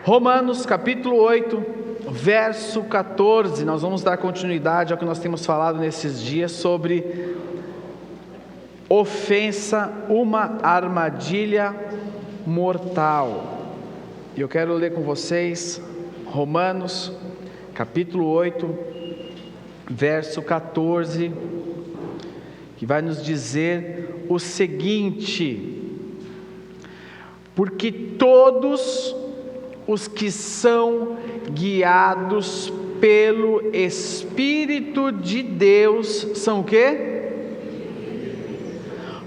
Romanos capítulo 8, verso 14, nós vamos dar continuidade ao que nós temos falado nesses dias sobre ofensa, uma armadilha mortal. E eu quero ler com vocês Romanos capítulo 8, verso 14, que vai nos dizer o seguinte: porque todos os que são guiados pelo Espírito de Deus são o quê?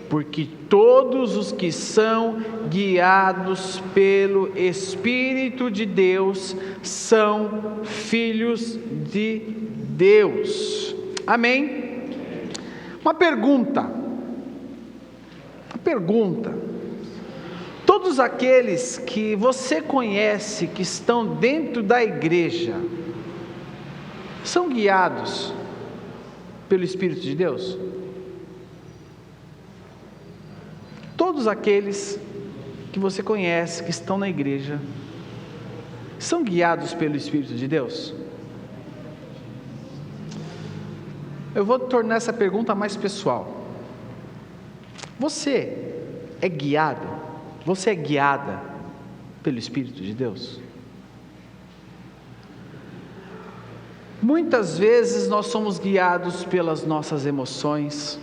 Porque todos os que são guiados pelo Espírito de Deus são filhos de Deus. Amém? Uma pergunta. Todos aqueles que você conhece que estão dentro da igreja são guiados pelo Espírito de Deus? Todos aqueles que você conhece que estão na igreja são guiados pelo Espírito de Deus? Eu vou tornar essa pergunta mais pessoal. Você é guiado? Você é guiada pelo Espírito de Deus? Muitas vezes nós somos guiados pelas nossas emoções.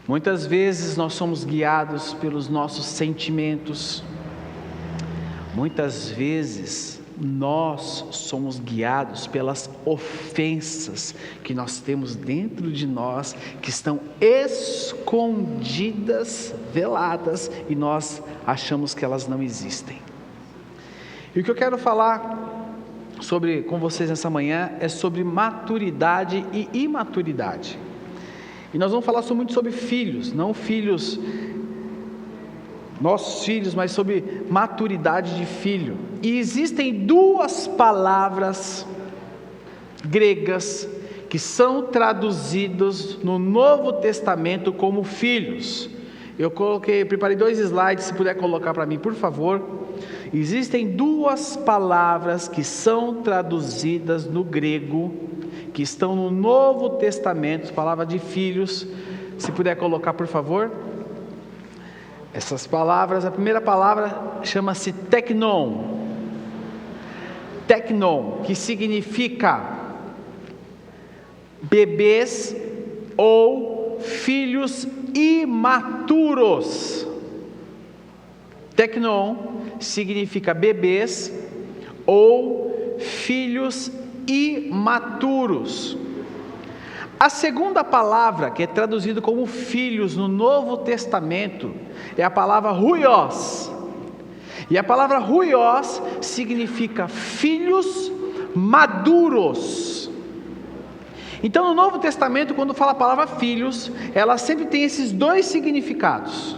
Muitas vezes nós somos guiados pelos nossos sentimentos. Muitas vezes nós somos guiados pelas ofensas que nós temos dentro de nós, que estão escondidas, veladas, e nós achamos que elas não existem. E o que eu quero falar com vocês nessa manhã é sobre maturidade e imaturidade. E nós vamos falar muito sobre filhos, não filhos, nossos filhos, mas sobre maturidade de filho. E existem duas palavras gregas que são traduzidas no Novo Testamento como filhos. Eu preparei 2 slides, se puder colocar para mim, por favor. Existem duas palavras que são traduzidas no grego, que estão no Novo Testamento, palavra de filhos. Se puder colocar, por favor. Essas palavras, a primeira palavra chama-se teknon. Teknon, que significa bebês ou filhos imaturos. Teknon significa bebês ou filhos imaturos. A segunda palavra, que é traduzida como filhos no Novo Testamento, é a palavra huios. E a palavra huios significa filhos maduros. Então, no Novo Testamento, quando fala a palavra filhos, ela sempre tem esses dois significados.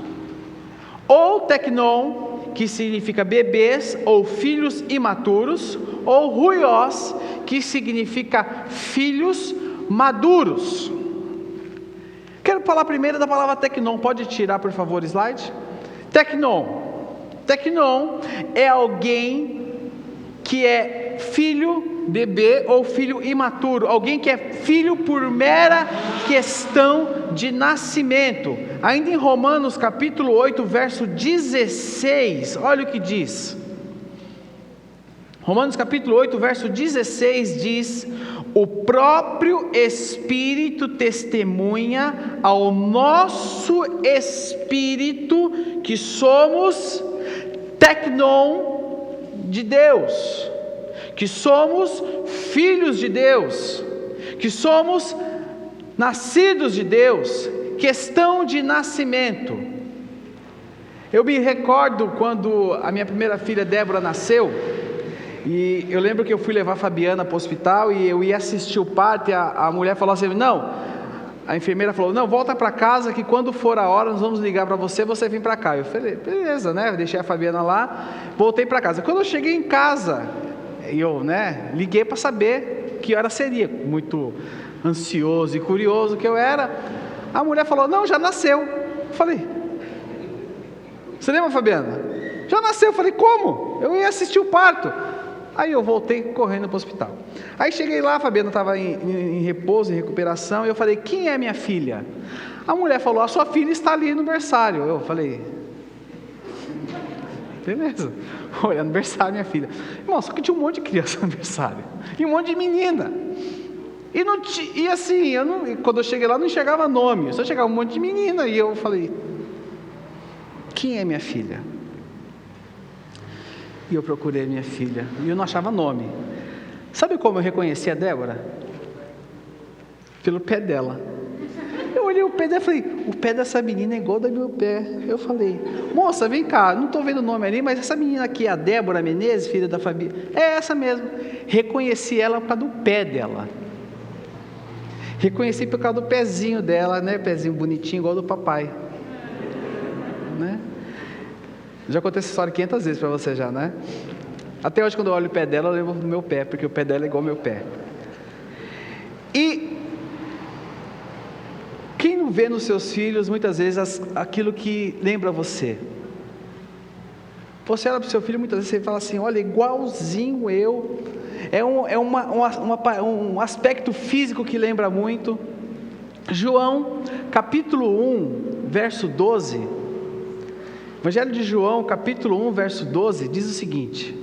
Ou teknon, que significa bebês ou filhos imaturos, ou huios, que significa filhos maduros. Quero falar primeiro da palavra teknon. Pode tirar, por favor, slide. Teknon é alguém que é filho, bebê ou filho imaturo, alguém que é filho por mera questão de nascimento. Ainda em Romanos capítulo 8, verso 16, olha o que diz. Romanos capítulo 8, verso 16 diz: o próprio Espírito testemunha ao nosso espírito que somos teknon de Deus, que somos filhos de Deus, que somos nascidos de Deus, questão de nascimento. Eu me recordo quando a minha primeira filha Débora nasceu, e eu lembro que eu fui levar a Fabiana para o hospital e eu ia assistir o parto, e a mulher falou assim, a enfermeira falou, não, volta para casa que quando for a hora nós vamos ligar para você, você vem para cá. Eu falei, beleza, né, deixei a Fabiana lá, voltei para casa. Quando eu cheguei em casa, eu, liguei para saber que hora seria, muito ansioso e curioso que eu era. A mulher falou, não, já nasceu. Eu falei, você lembra, Fabiana? já nasceu. Eu falei, como? Eu ia assistir o parto. Aí eu voltei correndo para o hospital. Aí cheguei lá, a Fabiana estava em repouso, em recuperação, e eu falei, quem é minha filha? A mulher falou, a sua filha está ali no berçário. Eu falei, beleza, olha, no berçário minha filha. Irmão, só que tinha um monte de criança no berçário, e um monte de menina. E assim, quando eu cheguei lá não enxergava nome, só chegava um monte de menina, e eu falei, quem é minha filha? E eu procurei minha filha, e eu não achava nome. Sabe como eu reconheci a Débora? Pelo pé dela. Eu olhei o pé dela e falei, o pé dessa menina é igual ao do meu pé. Eu falei, moça, vem cá, não estou vendo o nome ali, mas essa menina aqui é a Débora Menezes, filha da Fabi. É essa mesmo. Reconheci ela por causa do pé dela. Reconheci por causa do pezinho dela, né? Pezinho bonitinho, igual ao do papai. Né? Já contei essa história 500 vezes para você já, né? Até hoje, quando eu olho o pé dela, eu lembro do meu pé, porque o pé dela é igual ao meu pé. E quem não vê nos seus filhos, muitas vezes, aquilo que lembra você? Você olha para o seu filho, muitas vezes você fala assim, olha, igualzinho eu. É um aspecto físico que lembra muito. João, capítulo 1, verso 12. Evangelho de João, capítulo 1, verso 12, diz o seguinte.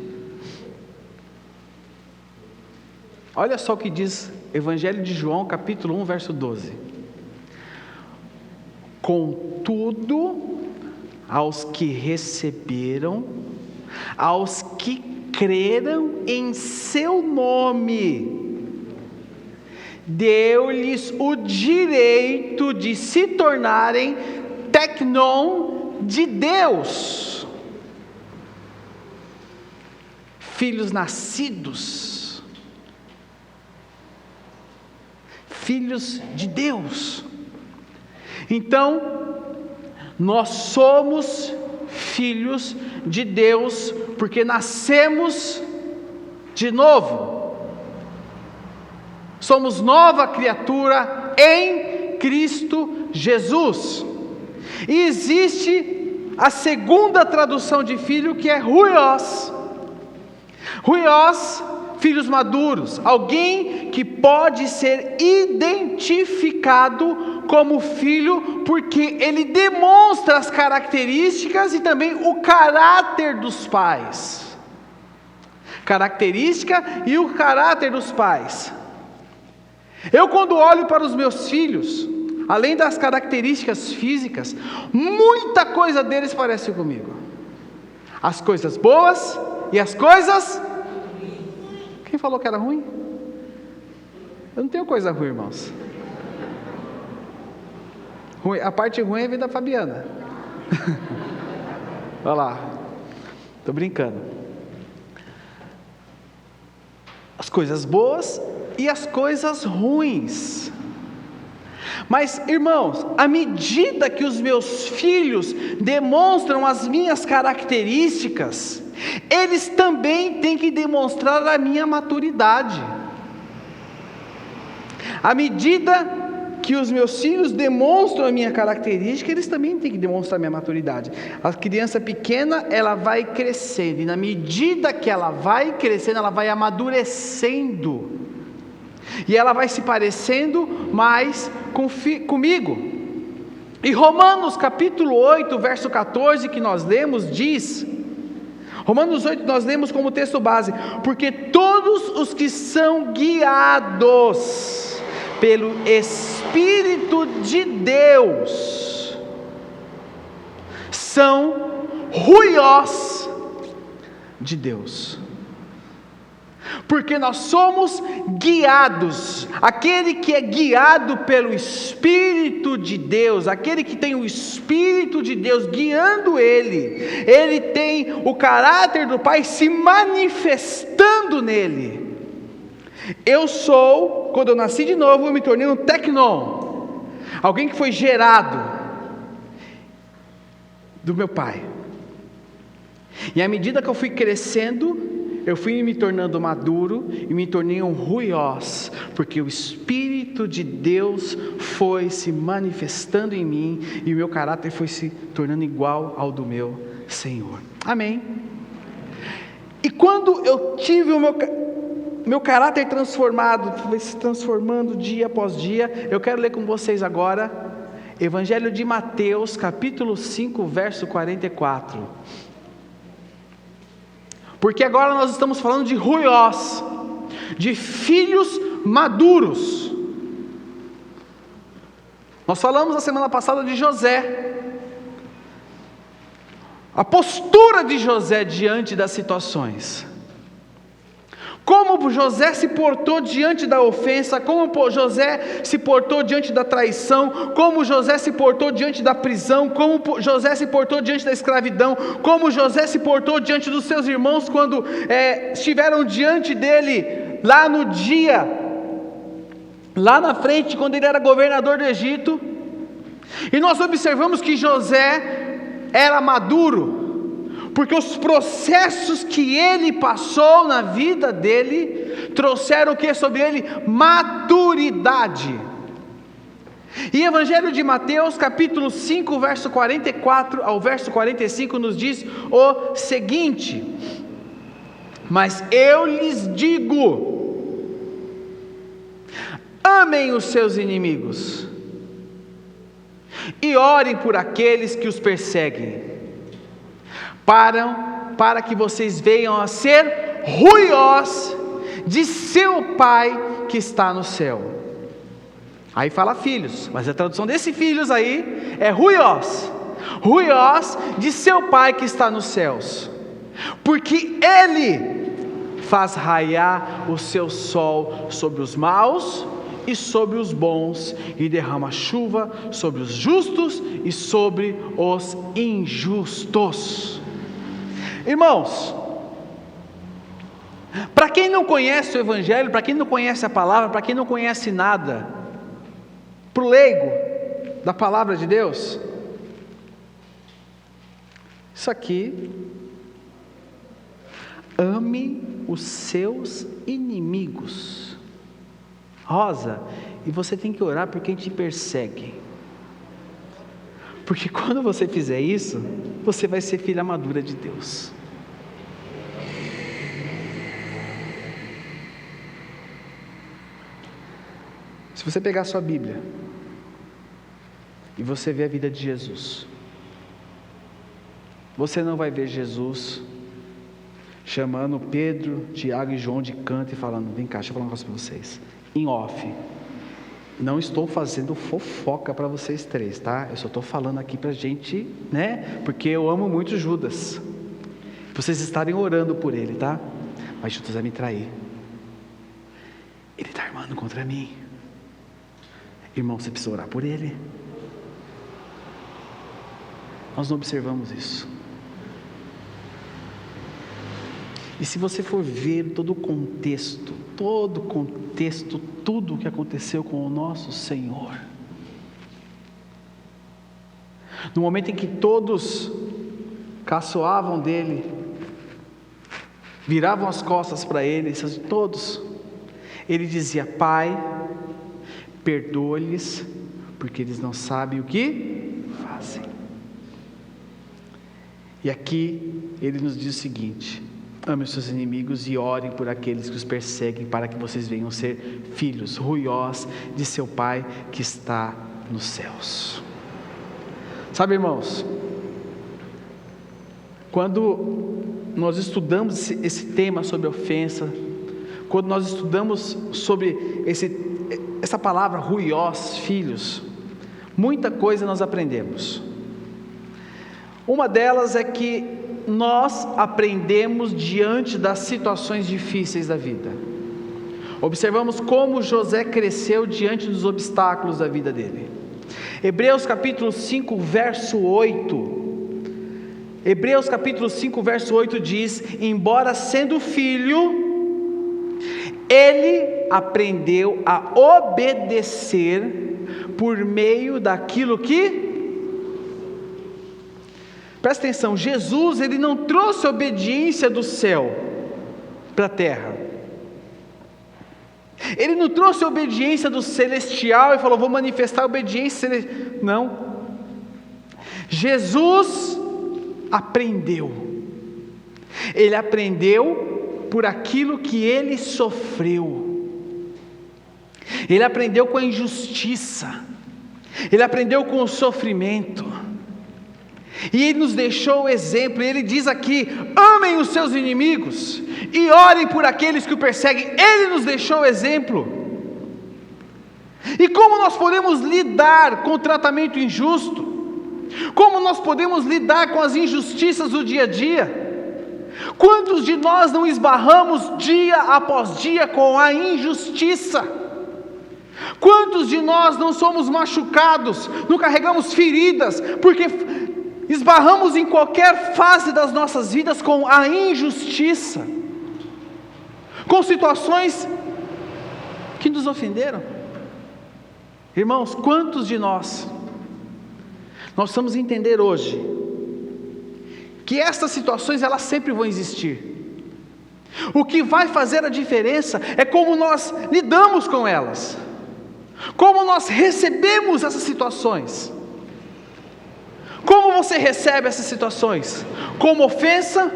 Olha só o que diz Evangelho de João, capítulo 1, verso 12. Contudo, aos que receberam, aos que creram em seu nome, deu-lhes o direito de se tornarem tecnon de Deus, filhos nascidos, filhos de Deus. Então, nós somos filhos de Deus, porque nascemos de novo, somos nova criatura em Cristo Jesus. E existe a segunda tradução de filho, que é ruios. Ruios, filhos maduros, alguém que pode ser identificado como filho, porque ele demonstra as características e também o caráter dos pais. Característica e o caráter dos pais. Eu, quando olho para os meus filhos, além das características físicas, muita coisa deles parece comigo. As coisas boas e as coisas... Quem falou que era ruim? Eu não tenho coisa ruim, irmãos. A parte ruim é a vida da Fabiana. Olha lá, estou brincando. As coisas boas e as coisas ruins. Mas, irmãos, à medida que os meus filhos demonstram as minhas características, eles também têm que demonstrar a minha maturidade. À medida que os meus filhos demonstram a minha característica, eles também têm que demonstrar a minha maturidade. A criança pequena, ela vai crescendo, e na medida que ela vai crescendo, ela vai amadurecendo, e ela vai se parecendo mais comigo. E Romanos capítulo 8, verso 14, que nós lemos, diz... Romanos 8 nós lemos como texto base: porque todos os que são guiados pelo Espírito de Deus são ruios de Deus. Porque nós somos guiados. Aquele que é guiado pelo Espírito de Deus, aquele que tem o Espírito de Deus guiando ele tem o caráter do Pai se manifestando nele. Quando eu nasci de novo, eu me tornei um tecnon, alguém que foi gerado do meu Pai. E à medida que eu fui crescendo, eu fui me tornando maduro e me tornei um ruios, porque o Espírito de Deus foi se manifestando em mim e o meu caráter foi se tornando igual ao do meu Senhor. Amém. E quando eu tive o meu caráter transformado, foi se transformando dia após dia, eu quero ler com vocês agora Evangelho de Mateus, capítulo 5, verso 44. Porque agora nós estamos falando de ruiós, de filhos maduros. Nós falamos na semana passada de José, a postura de José diante das situações, como José se portou diante da ofensa, como José se portou diante da traição, como José se portou diante da prisão, como José se portou diante da escravidão, como José se portou diante dos seus irmãos quando estiveram diante dele lá no dia, lá na frente, quando ele era governador do Egito. E nós observamos que José era maduro, porque os processos que ele passou na vida dele trouxeram o que sobre ele? Maturidade. E Evangelho de Mateus, capítulo 5, verso 44 ao verso 45 nos diz o seguinte: mas eu lhes digo, amem os seus inimigos e orem por aqueles que os perseguem, para que vocês venham a ser ruiós de seu Pai que está no céu. Aí fala filhos, mas a tradução desse filhos aí é ruiós, ruiós de seu Pai que está nos céus, porque Ele faz raiar o seu sol sobre os maus e sobre os bons, e derrama chuva sobre os justos e sobre os injustos. Irmãos, para quem não conhece o Evangelho, para quem não conhece a palavra, para quem não conhece nada, para o leigo da palavra de Deus, isso aqui: ame os seus inimigos. Rosa, e você tem que orar por quem te persegue, porque quando você fizer isso, você vai ser filha madura de Deus. Se você pegar a sua Bíblia e você ver a vida de Jesus, você não vai ver Jesus chamando Pedro, Tiago e João de canto e falando: vem cá, deixa eu falar um negócio para vocês, em off. Não estou fazendo fofoca para vocês três, tá? Eu só estou falando aqui para a gente, né? Porque eu amo muito Judas. Vocês estarem orando por ele, tá? Mas Judas vai me trair. Ele está armando contra mim. Irmão, você precisa orar por ele. Nós não observamos isso. E se você for ver todo o contexto, tudo o que aconteceu com o nosso Senhor, no momento em que todos caçoavam dele, viravam as costas para ele, todos, ele dizia: Pai, perdoa-lhes, porque eles não sabem o que fazem. E aqui ele nos diz o seguinte: ame os seus inimigos e orem por aqueles que os perseguem, para que vocês venham ser filhos ruiós de seu Pai que está nos céus. Sabe, irmãos, quando nós estudamos esse tema sobre ofensa, quando nós estudamos sobre essa palavra ruiós, filhos, muita coisa nós aprendemos. Uma delas é que nós aprendemos diante das situações difíceis da vida. Observamos como José cresceu diante dos obstáculos da vida dele. Hebreus capítulo 5, verso 8. Hebreus capítulo 5, verso 8 diz: embora sendo filho, ele aprendeu a obedecer por meio daquilo que... Presta atenção, Jesus, ele não trouxe a obediência do céu para a terra. Ele não trouxe a obediência do celestial e falou: vou manifestar a obediência celestial. Não. Jesus aprendeu. Ele aprendeu por aquilo que ele sofreu. Ele aprendeu com a injustiça. Ele aprendeu com o sofrimento. E ele nos deixou o exemplo. Ele diz aqui: amem os seus inimigos e orem por aqueles que o perseguem. Ele nos deixou o exemplo. E como nós podemos lidar com o tratamento injusto? Como nós podemos lidar com as injustiças do dia a dia? Quantos de nós não esbarramos dia após dia com a injustiça? Quantos de nós não somos machucados, não carregamos feridas, porque esbarramos em qualquer fase das nossas vidas com a injustiça, com situações que nos ofenderam? Irmãos, quantos de nós precisamos entender hoje que essas situações elas sempre vão existir. O que vai fazer a diferença é como nós lidamos com elas, como nós recebemos essas situações. Como você recebe essas situações? Como ofensa?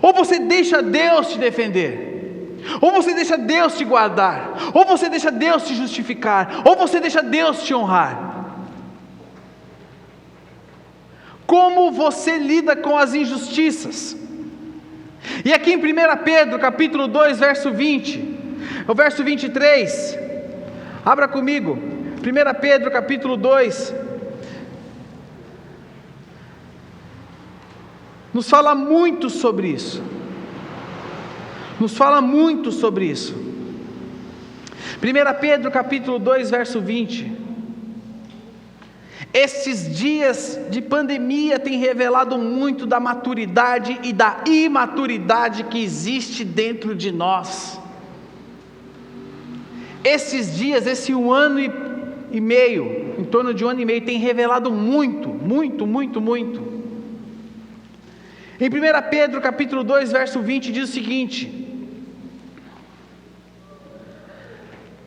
Ou você deixa Deus te defender? Ou você deixa Deus te guardar? Ou você deixa Deus te justificar? Ou você deixa Deus te honrar? Como você lida com as injustiças? E aqui em 1 Pedro, capítulo 2, verso 20, o verso 23, abra comigo, 1 Pedro, capítulo 2, nos fala muito sobre isso, nos fala muito sobre isso. 1 Pedro, capítulo 2, verso 20, estes dias de pandemia têm revelado muito da maturidade e da imaturidade que existe dentro de nós. Esses dias, esse 1 ano e meio, em torno de 1 ano e meio, tem revelado muito. Em 1 Pedro capítulo 2, verso 20, diz o seguinte: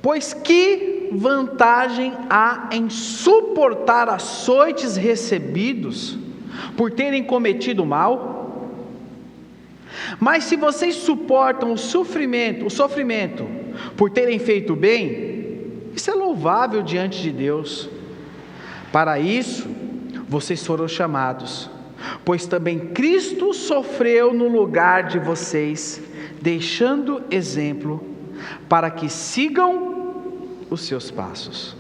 pois que vantagem há em suportar açoites recebidos por terem cometido mal? Mas se vocês suportam o sofrimento por terem feito bem, isso é louvável diante de Deus. Para isso vocês foram chamados, pois também Cristo sofreu no lugar de vocês, deixando exemplo para que sigam os seus passos.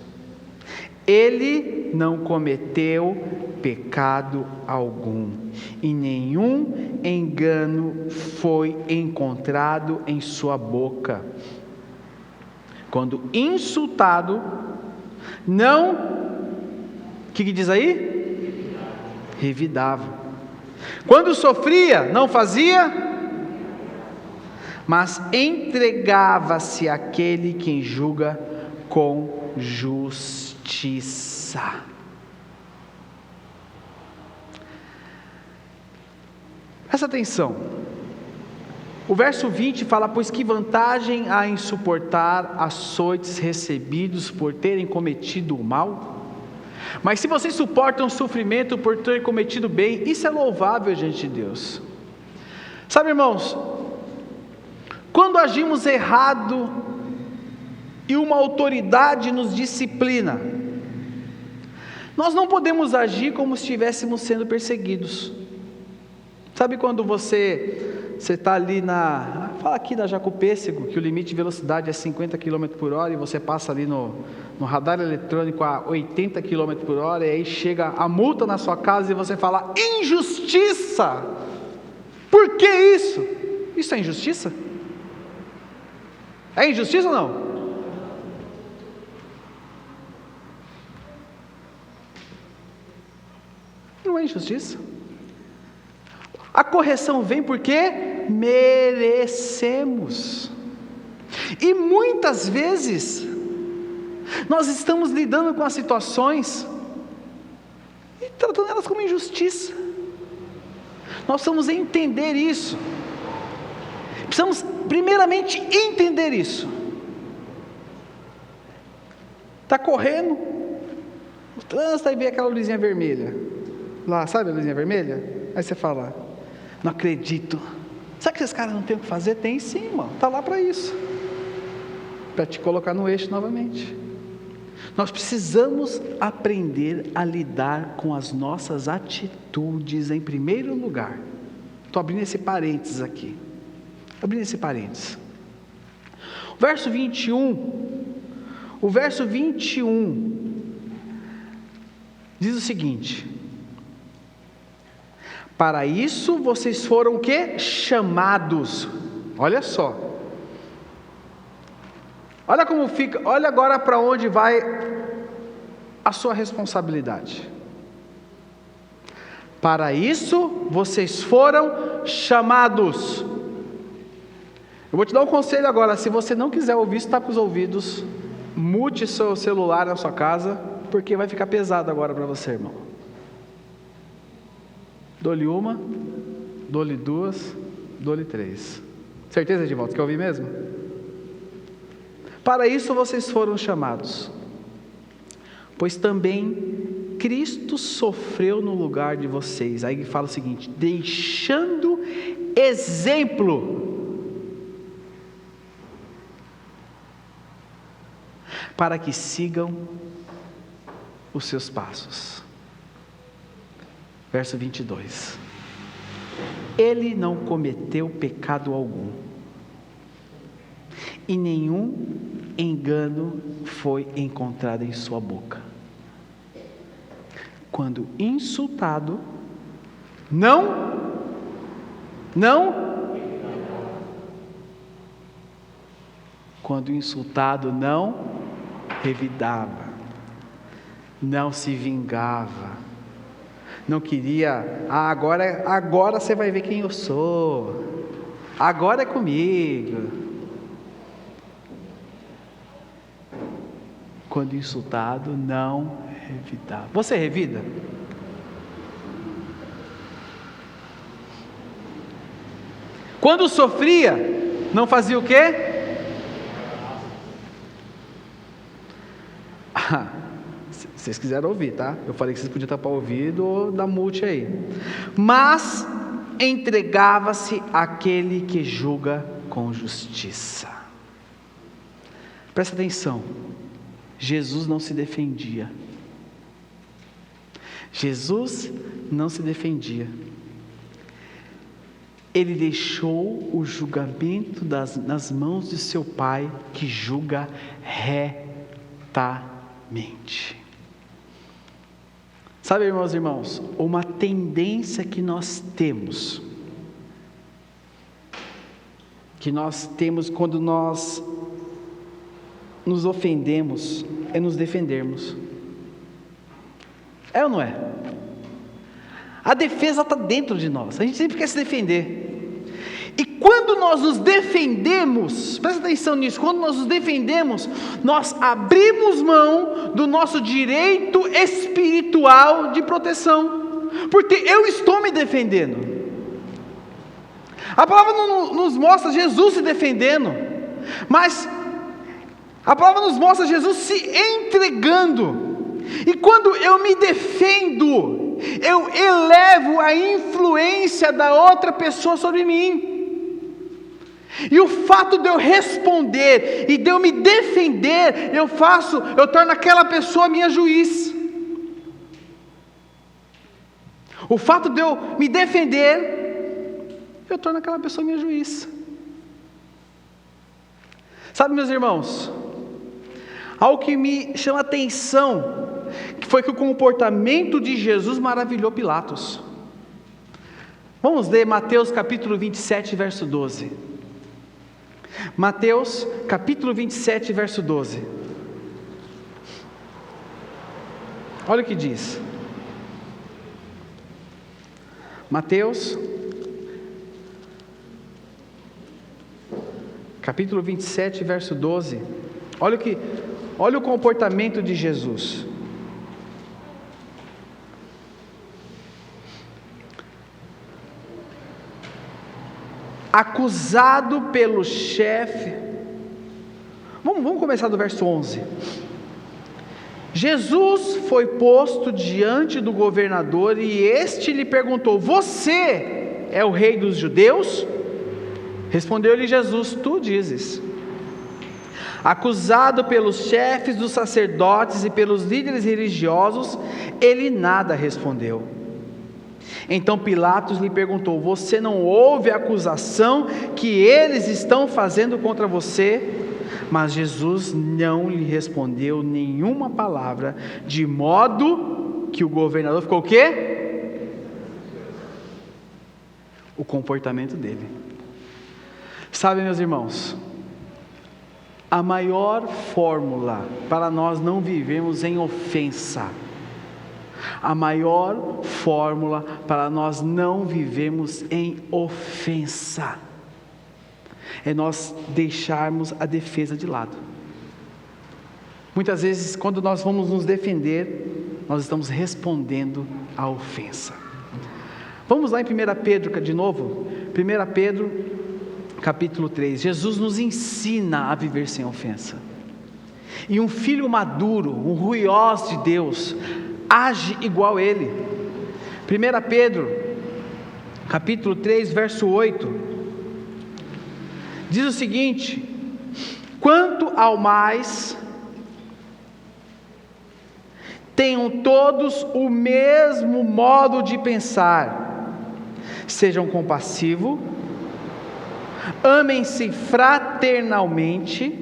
Ele não cometeu pecado algum, e nenhum engano foi encontrado em sua boca. Quando insultado, não, o que diz aí? Revidava. Quando sofria, não fazia, mas entregava-se àquele que julga com justiça. Presta atenção. O verso 20 fala: pois que vantagem há em suportar açoites recebidos por terem cometido o mal? Mas se vocês suportam o sofrimento por terem cometido bem, isso é louvável diante de Deus. Sabe, irmãos, quando agimos errado e uma autoridade nos disciplina, nós não podemos agir como se estivéssemos sendo perseguidos. Sabe quando você está ali fala aqui da Jacopêssego, que o limite de velocidade é 50 km por hora, e você passa ali no radar eletrônico a 80 km por hora, e aí chega a multa na sua casa e você fala: injustiça! Por que isso? Isso é injustiça? É injustiça ou não? Não é injustiça. A correção vem porque merecemos. E muitas vezes nós estamos lidando com as situações e tratando elas como injustiça. Nós precisamos entender isso. Precisamos primeiramente entender isso. Está correndo, o trânsito, aí vem aquela luzinha vermelha. Lá, sabe a luzinha vermelha? Aí você fala: não acredito. Sabe que esses caras não têm o que fazer? Tem sim, irmão. Está lá para isso, para te colocar no eixo novamente. Nós precisamos aprender a lidar com as nossas atitudes em primeiro lugar. Estou abrindo esse parênteses aqui. Abrindo esse parênteses. O verso 21 diz o seguinte: para isso vocês foram o quê? Chamados. Olha só. Olha como fica, olha agora para onde vai a sua responsabilidade. Para isso vocês foram chamados. Eu vou te dar um conselho agora: se você não quiser ouvir isso, tapa os ouvidos, mute seu celular na sua casa, porque vai ficar pesado agora para você, irmão. Dou-lhe uma, dou-lhe duas, dou-lhe três. Certeza, de volta? Quer ouvir mesmo? Para isso vocês foram chamados, pois também Cristo sofreu no lugar de vocês. Aí ele fala o seguinte: deixando exemplo, para que sigam os seus passos. Verso 22. Ele não cometeu pecado algum, e nenhum engano foi encontrado em sua boca. Quando insultado, quando insultado, não revidava, não se vingava, não queria: agora você vai ver quem eu sou, agora é comigo. Quando insultado, não revidava. Você revida? Quando sofria, não fazia o quê? Se vocês quiserem ouvir, tá? Eu falei que vocês podiam tapar o ouvido ou dar mute aí. Mas entregava-se àquele que julga com justiça. Presta atenção. Jesus não se defendia. Jesus não se defendia. Ele deixou o julgamento nas mãos de seu Pai, que julga retamente. Sabe, irmãos e irmãos, uma tendência que nós temos quando nós nos ofendemos, é nos defendermos. É ou não é? A defesa está dentro de nós, a gente sempre quer se defender. E quando nós nos defendemos, presta atenção nisso, quando nós nos defendemos, nós abrimos mão do nosso direito espiritual de proteção, porque eu estou me defendendo. A palavra nos mostra Jesus se defendendo, mas a palavra nos mostra Jesus se entregando. E quando eu me defendo, eu elevo a influência da outra pessoa sobre mim. E o fato de eu responder e de eu me defender, eu torno aquela pessoa minha juiz. O fato de eu me defender, eu torno aquela pessoa minha juiz. Sabe, meus irmãos, algo que me chama a atenção foi que o comportamento de Jesus maravilhou Pilatos. Vamos ler Mateus capítulo 27, verso 12. Mateus capítulo 27, verso 12. Olha o que diz. Mateus capítulo 27, verso 12. Olha o comportamento de Jesus. Acusado pelo chefe. Vamos começar do verso 11. Jesus foi posto diante do governador e este lhe perguntou: você é o rei dos judeus? Respondeu-lhe Jesus: tu dizes. Acusado pelos chefes dos sacerdotes e pelos líderes religiosos, ele nada respondeu. Então Pilatos lhe perguntou: você não ouve a acusação que eles estão fazendo contra você? Mas Jesus não lhe respondeu nenhuma palavra, de modo que o governador ficou o quê? O comportamento dele. Sabe, meus irmãos, a maior fórmula para nós não vivermos em ofensa, a maior fórmula para nós não vivermos em ofensa, é nós deixarmos a defesa de lado. Muitas vezes, quando nós vamos nos defender, nós estamos respondendo à ofensa. Vamos lá em 1 Pedro de novo, 1 Pedro capítulo 3, Jesus nos ensina a viver sem ofensa, e um filho maduro, um ruiós de Deus, age igual ele. 1 Pedro capítulo 3, verso 8, diz o seguinte: quanto ao mais, tenham todos o mesmo modo de pensar, sejam compassivos, amem-se fraternalmente,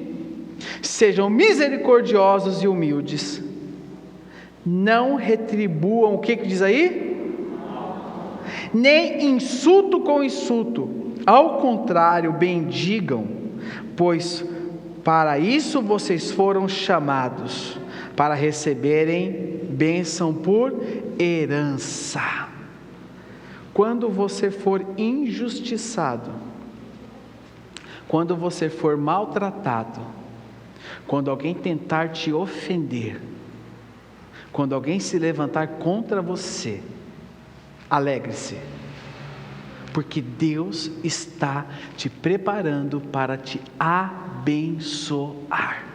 sejam misericordiosos e humildes, não retribuam, o que diz aí? Nem insulto com insulto, ao contrário, bendigam, pois para isso vocês foram chamados, para receberem bênção por herança. Quando você for injustiçado, quando você for maltratado, quando alguém tentar te ofender, quando alguém se levantar contra você, alegre-se, porque Deus está te preparando para te abençoar.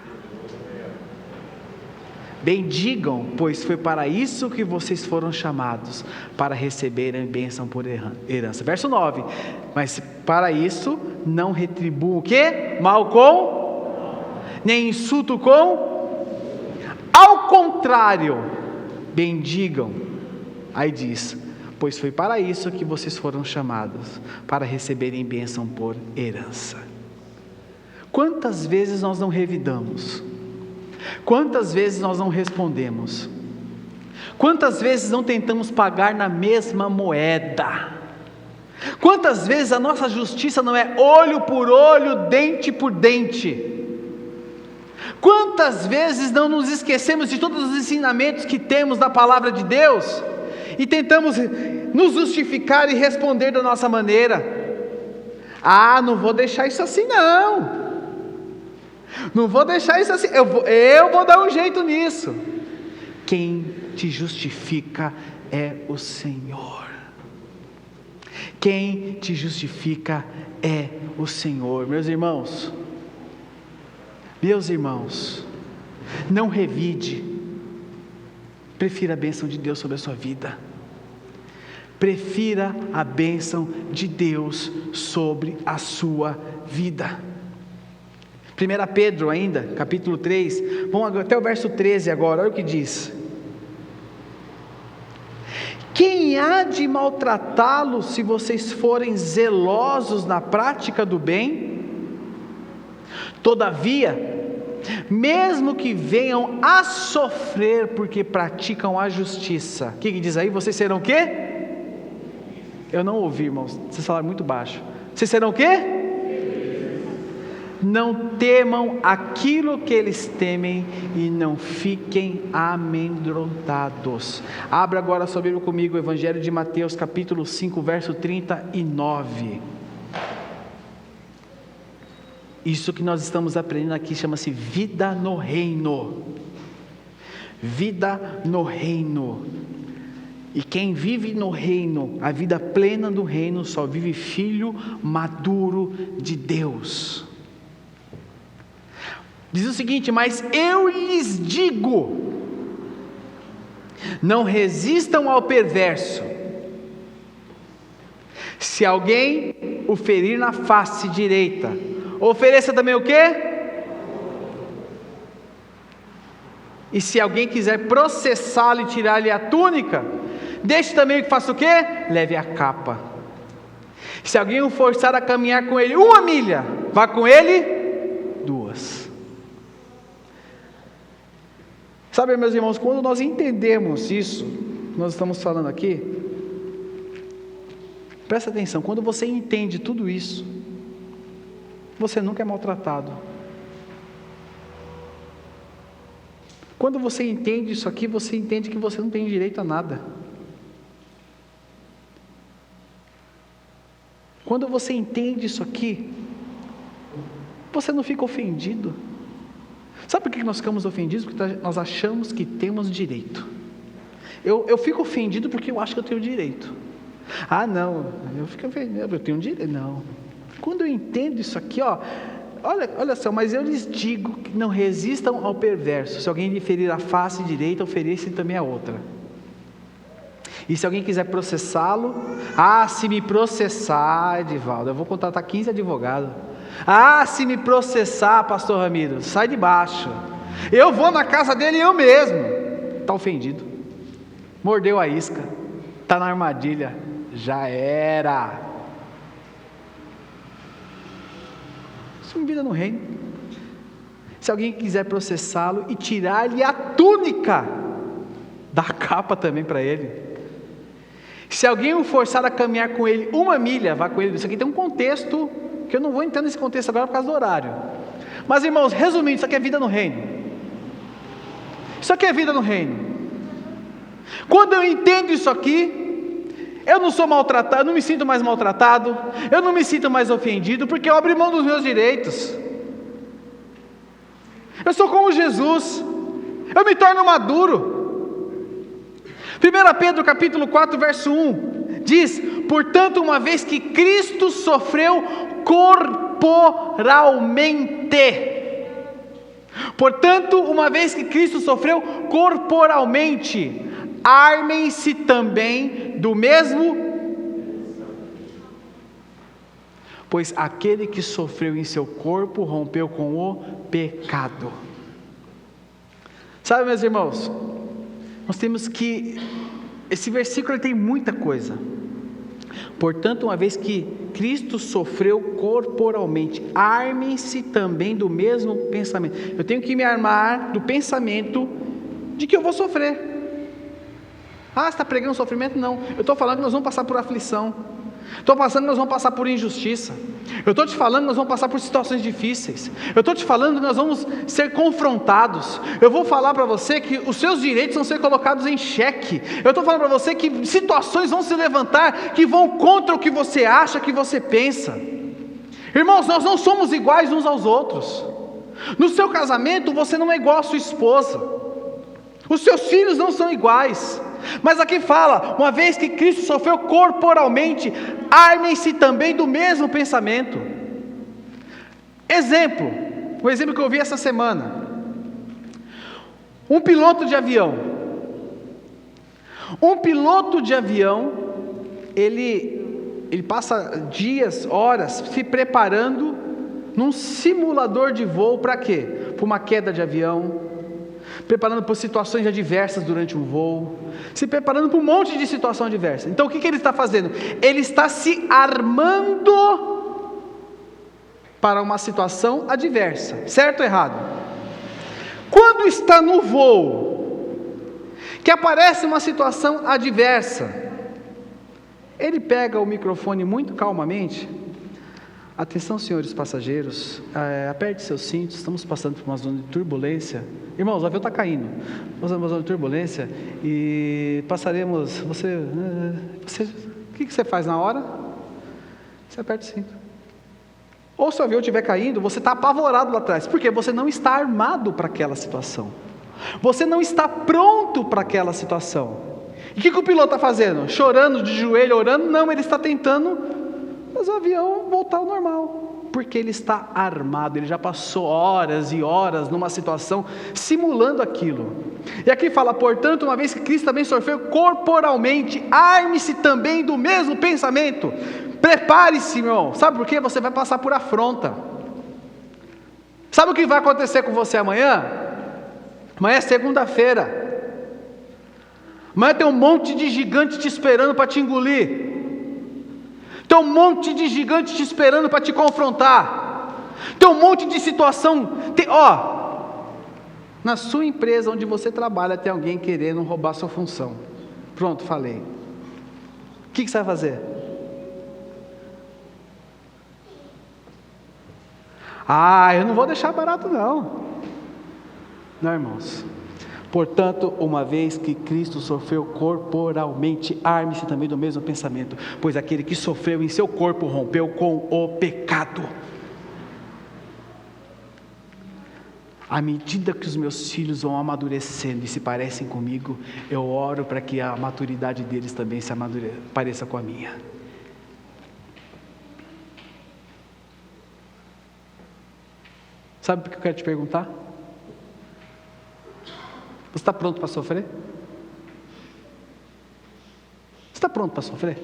Bendigam, pois foi para isso que vocês foram chamados, para receberem bênção por herança. Verso 9, mas para isso não retribuam o quê? Mal com? Nem insulto com? Ao contrário, bendigam. Aí diz: pois foi para isso que vocês foram chamados, para receberem bênção por herança. Quantas vezes nós não revidamos? Quantas vezes nós não respondemos? Quantas vezes não tentamos pagar na mesma moeda? Quantas vezes a nossa justiça não é olho por olho, dente por dente? Quantas vezes não nos esquecemos de todos os ensinamentos que temos na palavra de Deus e tentamos nos justificar e responder da nossa maneira? Ah, não vou deixar isso assim não. Não vou deixar isso assim, eu vou dar um jeito nisso. Quem te justifica é o Senhor. Quem te justifica é o Senhor. Meus irmãos, não revide, prefira a bênção de Deus sobre a sua vida. Prefira a bênção de Deus sobre a sua vida. 1 Pedro ainda, capítulo 3, vamos até o verso 13 agora, olha o que diz: quem há de maltratá-los se vocês forem zelosos na prática do bem? Todavia, mesmo que venham a sofrer porque praticam a justiça, o que diz aí? Vocês serão o quê? Eu não ouvi, irmãos, vocês falaram muito baixo. Vocês serão o quê? Não temam aquilo que eles temem e não fiquem amedrontados. Abra agora a sua Bíblia comigo, o Evangelho de Mateus, capítulo 5, verso 39. Isso que nós estamos aprendendo aqui chama-se vida no reino. Vida no reino. E quem vive no reino, a vida plena do reino, só vive filho maduro de Deus. Diz o seguinte: mas eu lhes digo, Não resistam ao perverso. Se alguém o ferir na face direita, ofereça também o quê? E se alguém quiser processá-lo e tirar-lhe a túnica, deixe também que faça o quê? Leve a capa. Se alguém o forçar a caminhar com ele 1 milha, vá com ele 2. Sabe, meus irmãos, quando nós entendemos isso, nós estamos falando aqui, presta atenção, quando você entende tudo isso, você nunca é maltratado. Quando você entende isso aqui, você entende que você não tem direito a nada. Quando você entende isso aqui, você não fica ofendido. Sabe por que nós ficamos ofendidos? Porque nós achamos que temos direito. Eu fico ofendido porque eu acho que eu tenho direito. Ah, não, eu fico ofendido, eu tenho direito. Não. Quando eu entendo isso aqui, olha só, mas eu lhes digo que não resistam ao perverso. Se alguém lhe ferir a face direita, ofereça também a outra. E se alguém quiser processá-lo, se me processar, Edivaldo, eu vou contratar 15 advogados. Se me processar, pastor Ramiro, sai de baixo. Eu vou na casa dele eu mesmo. Está ofendido. Mordeu a isca. Está na armadilha. Já era. Isso é vida no reino. Se alguém quiser processá-lo e tirar-lhe a túnica, dá a capa também para ele. Se alguém o forçar a caminhar com ele 1 milha, vá com ele. Isso aqui tem um contexto, que eu não vou entrar nesse contexto agora por causa do horário. Mas, irmãos, resumindo, isso aqui é vida no reino. Isso aqui é vida no reino. Quando eu entendo isso aqui, eu não sou maltratado, eu não me sinto mais maltratado, eu não me sinto mais ofendido, porque eu abri mão dos meus direitos. Eu sou como Jesus, eu me torno maduro. 1 Pedro capítulo 4, verso 1, diz: portanto, uma vez que Cristo sofreu corporalmente, armem-se também do mesmo, pois aquele que sofreu em seu corpo rompeu com o pecado. Sabe, meus irmãos, nós temos que, esse versículo tem muita coisa. Portanto, uma vez que Cristo sofreu corporalmente, armem-se também do mesmo pensamento. Eu tenho que me armar do pensamento de que eu vou sofrer. Você está pregando sofrimento? Não, eu estou falando que nós vamos passar por aflição. Estou passando que nós vamos passar por injustiça. Eu estou te falando que nós vamos passar por situações difíceis. Eu estou te falando que nós vamos ser confrontados. Eu vou falar para você que os seus direitos vão ser colocados em xeque. Eu estou falando para você que situações vão se levantar que vão contra o que você acha, que você pensa. Irmãos, nós não somos iguais uns aos outros. No seu casamento você não é igual à sua esposa. Os seus filhos não são iguais. Mas aqui fala, uma vez que Cristo sofreu corporalmente, armem-se também do mesmo pensamento. Exemplo, um exemplo que eu vi essa semana. Um piloto de avião, ele passa dias, horas, se preparando num simulador de voo, para quê? Para uma queda de avião, preparando por situações adversas durante um voo, se preparando para um monte de situação adversa. Então o que ele está fazendo? Ele está se armando para uma situação adversa, certo ou errado? Quando está no voo, que aparece uma situação adversa, ele pega o microfone muito calmamente. Atenção, senhores passageiros, aperte seus cintos, estamos passando por uma zona de turbulência. Irmãos, o avião está caindo, nós estamos uma zona de turbulência e passaremos, o que você faz na hora? Você aperta o cinto. Ou se o avião estiver caindo, você está apavorado lá atrás, porque você não está armado para aquela situação, você não está pronto para aquela situação. E o que o piloto está fazendo? Chorando, de joelho, orando? Não, ele está tentando fazer o avião voltar ao normal. Porque ele está armado, ele já passou horas e horas numa situação simulando aquilo. E aqui fala, portanto, uma vez que Cristo também sofreu corporalmente, arme-se também do mesmo pensamento. Prepare-se, irmão. Sabe por quê? Você vai passar por afronta. Sabe o que vai acontecer com você amanhã? Amanhã é segunda-feira. Amanhã tem um monte de gigante te esperando para te engolir. Tem um monte de gigante te esperando para te confrontar. Tem um monte de situação. Na sua empresa onde você trabalha, tem alguém querendo roubar sua função. Pronto, falei. O que você vai fazer? Eu não vou deixar barato não. Não, irmãos. Portanto, uma vez que Cristo sofreu corporalmente, arme-se também do mesmo pensamento, pois aquele que sofreu em seu corpo rompeu com o pecado. À medida que os meus filhos vão amadurecendo e se parecem comigo, eu oro para que a maturidade deles também se pareça com a minha. Sabe o que eu quero te perguntar? Você está pronto para sofrer? Você está pronto para sofrer?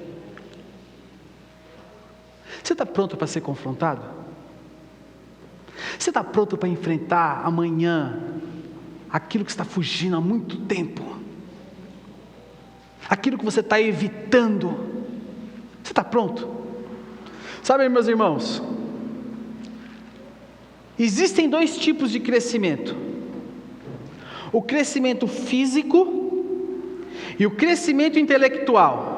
Você está pronto para ser confrontado? Você está pronto para enfrentar amanhã aquilo que está fugindo há muito tempo? Aquilo que você está evitando? Você está pronto? Sabe, meus irmãos, existem dois tipos de crescimento: o crescimento físico e o crescimento intelectual.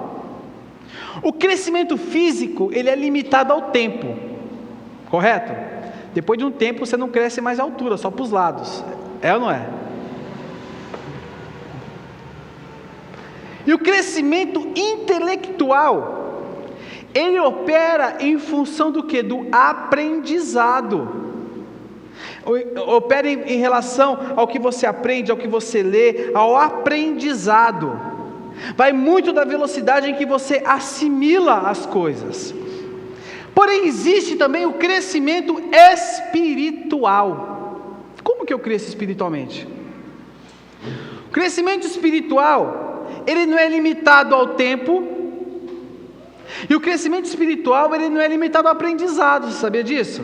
O crescimento físico, ele é limitado ao tempo, correto? Depois de um tempo você não cresce mais à altura, só para os lados, é ou não é? E o crescimento intelectual, ele opera em função do quê? Do aprendizado. Opera em relação ao que você aprende, ao que você lê, ao aprendizado. Vai muito da velocidade em que você assimila as coisas. Porém, existe também o crescimento espiritual. Como que eu cresço espiritualmente? O crescimento espiritual, ele não é limitado ao tempo. E o crescimento espiritual, ele não é limitado ao aprendizado. Você sabia disso?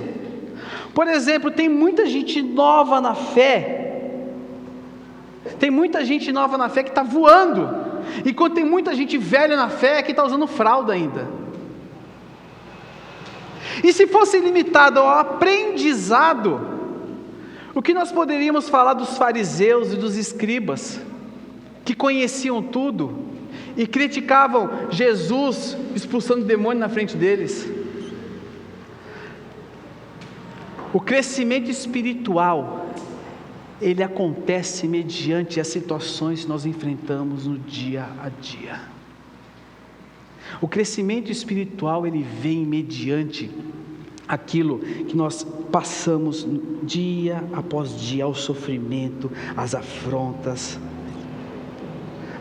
Por exemplo, tem muita gente nova na fé. Tem muita gente nova na fé que está voando. Enquanto tem muita gente velha na fé que está usando fralda ainda. E se fosse limitado ao aprendizado, o que nós poderíamos falar dos fariseus e dos escribas, que conheciam tudo e criticavam Jesus expulsando demônio na frente deles? O crescimento espiritual, ele acontece mediante as situações que nós enfrentamos no dia a dia. O crescimento espiritual, ele vem mediante aquilo que nós passamos dia após dia, ao sofrimento, as afrontas,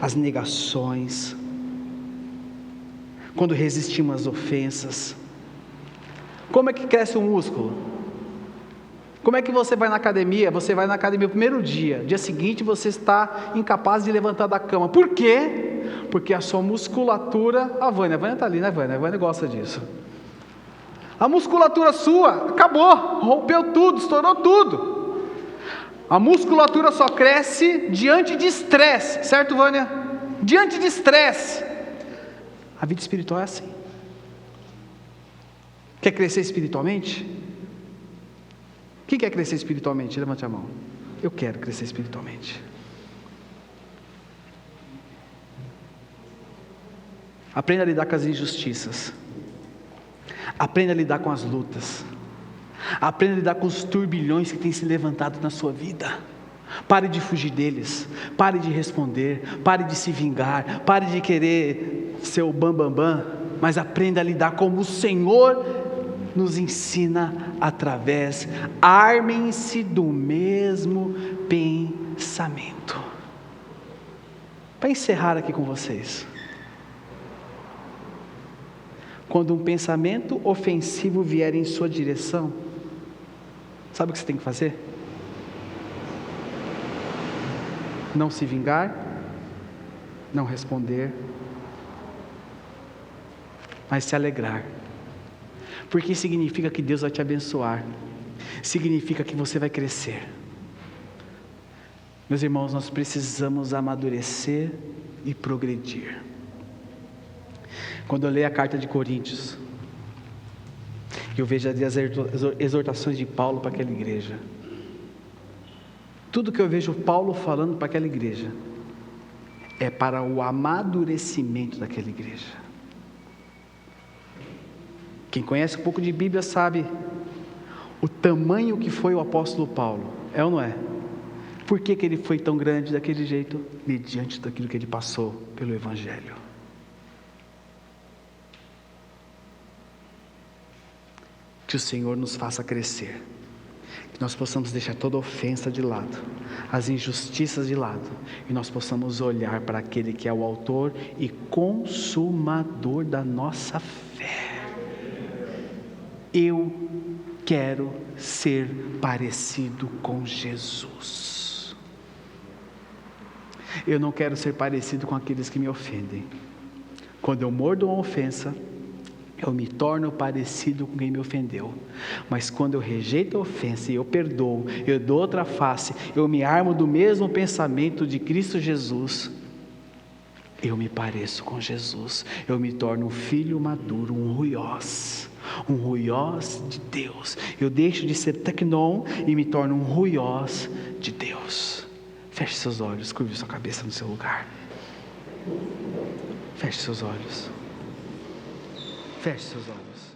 as negações, quando resistimos às ofensas. Como é que cresce o músculo? Como é que você vai na academia? Você vai na academia no primeiro dia, dia seguinte você está incapaz de levantar da cama. Por quê? Porque a sua musculatura... A Vânia está ali, né, Vânia? A Vânia gosta disso. A musculatura sua acabou, rompeu tudo, estourou tudo. A musculatura só cresce diante de estresse, certo, Vânia? Diante de estresse. A vida espiritual é assim. Quer crescer espiritualmente? Quem quer crescer espiritualmente? Levante a mão. Eu quero crescer espiritualmente. Aprenda a lidar com as injustiças. Aprenda a lidar com as lutas. Aprenda a lidar com os turbilhões que têm se levantado na sua vida. Pare de fugir deles. Pare de responder. Pare de se vingar. Pare de querer ser o bambambam. Mas aprenda a lidar como o Senhor nos ensina através. Armem-se do mesmo pensamento. Para encerrar aqui com vocês, Quando um pensamento ofensivo vier em sua direção, sabe o que você tem que fazer? Não se vingar, não responder, mas se alegrar, porque significa que Deus vai te abençoar, significa que você vai crescer. Meus irmãos, nós precisamos amadurecer e progredir. Quando eu leio a carta de Coríntios, eu vejo ali as exortações de Paulo para aquela igreja. Tudo que eu vejo Paulo falando para aquela igreja é para o amadurecimento daquela igreja. Quem conhece um pouco de Bíblia sabe o tamanho que foi o apóstolo Paulo, é ou não é? Por que ele foi tão grande daquele jeito? Mediante daquilo que ele passou pelo Evangelho. Que o Senhor nos faça crescer, que nós possamos deixar toda ofensa de lado, as injustiças de lado, e nós possamos olhar para aquele que é o autor e consumador da nossa fé. Eu quero ser parecido com Jesus. Eu não quero ser parecido com aqueles que me ofendem. Quando eu mordo uma ofensa, eu me torno parecido com quem me ofendeu. Mas quando eu rejeito a ofensa e eu perdoo, eu dou outra face, eu me armo do mesmo pensamento de Cristo Jesus, eu me pareço com Jesus. Eu me torno um filho maduro, um ruiós de Deus. Eu deixo de ser tecnon e me torno um ruiós de Deus. Feche seus olhos, curve sua cabeça no seu lugar. Feche seus olhos. Feche seus olhos.